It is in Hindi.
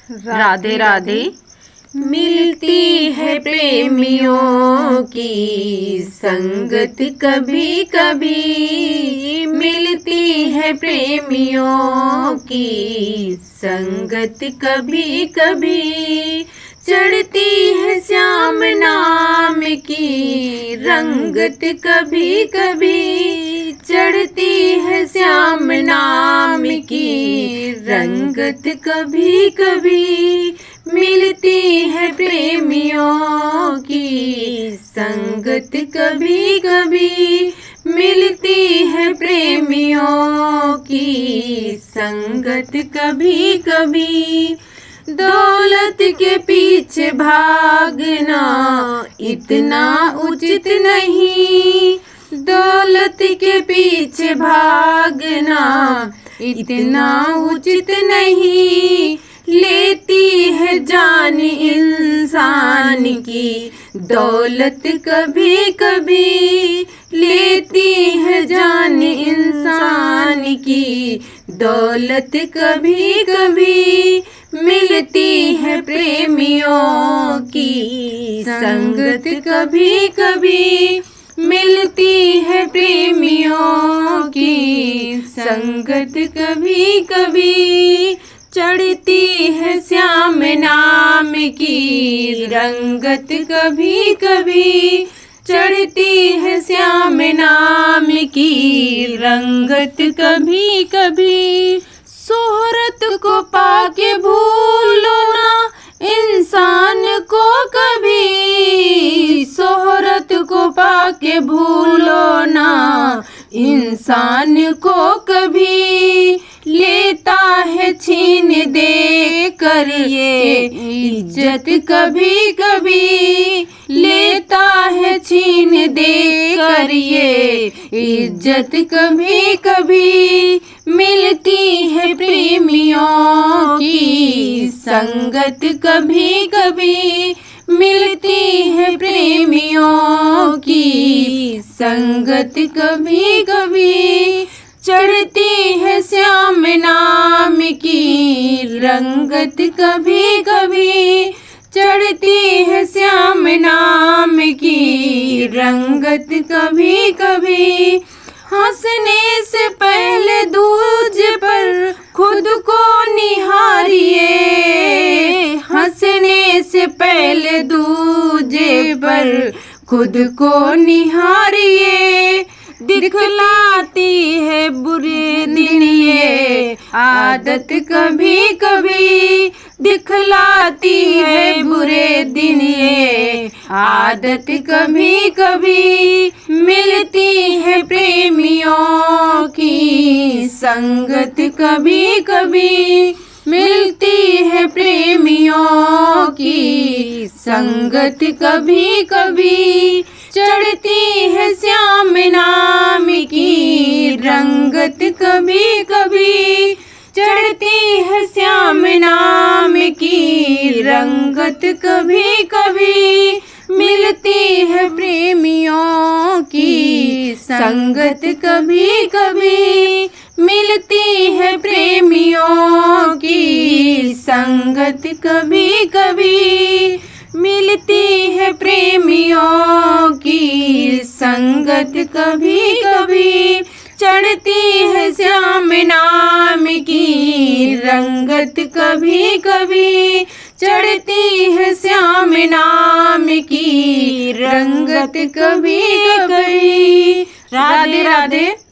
राधे राधे। मिलती है प्रेमियों की संगत कभी कभी, मिलती है प्रेमियों की संगत कभी कभी। चढ़ती है श्याम नाम की रंगत कभी कभी, चढ़ती है श्याम नाम की रंगत कभी कभी। मिलती है प्रेमियों की संगत कभी कभी, मिलती है प्रेमियों की संगत कभी कभी। दौलत के पीछे भागना इतना उचित नहीं, दौलत के पीछे भागना इतना उचित नहीं। लेती है जान इंसान की दौलत कभी कभी, लेती है जान इंसान की दौलत कभी कभी। मिलती है प्रेमियों की संगत कभी कभी, मिलती है प्रेमियों की संगत कभी कभी। चढ़ती है श्याम नाम की रंगत कभी कभी, चढ़ती है श्याम नाम की रंगत कभी कभी। शोहरत को पाके भूलो ना इंसान को कभी, शोहरत को पाके भूलो ना इंसान को कभी। लेता है छीन दे कर ये इज्जत कभी कभी, लेता है छीन दे कर ये इज्जत कभी कभी। मिलती है प्रेमियों की संगत कभी कभी, मिलती है प्रेमियों की संगत कभी कभी। चढ़ती है श्याम नाम की रंगत कभी कभी, चढ़ती है श्याम नाम की रंगत कभी कभी। हंसने से पहले दूजे पर खुद को निहारिए, हंसने से पहले दूजे पर खुद को निहारिए। दिखलाती है बुरे दिन ये आदत कभी कभी, दिखलाती है बुरे दिन ये आदत कभी कभी। मिलती है प्रेमियों की संगत कभी कभी, मिलती है प्रेमियों की संगत कभी कभी। चढ़ती है श्याम नाम की रंगत कभी कभी, चढ़ती है श्याम नाम की रंगत कभी कभी। मिलती है प्रेमियों की संगत कभी कभी, मिलती है प्रेमियों की संगत कभी कभी, मिलती है प्रेमियों की संगत कभी कभी। चढ़ती है श्याम नाम की रंगत कभी कभी, चढ़ती है श्याम नाम की रंगत कभी कभी। राधे राधे।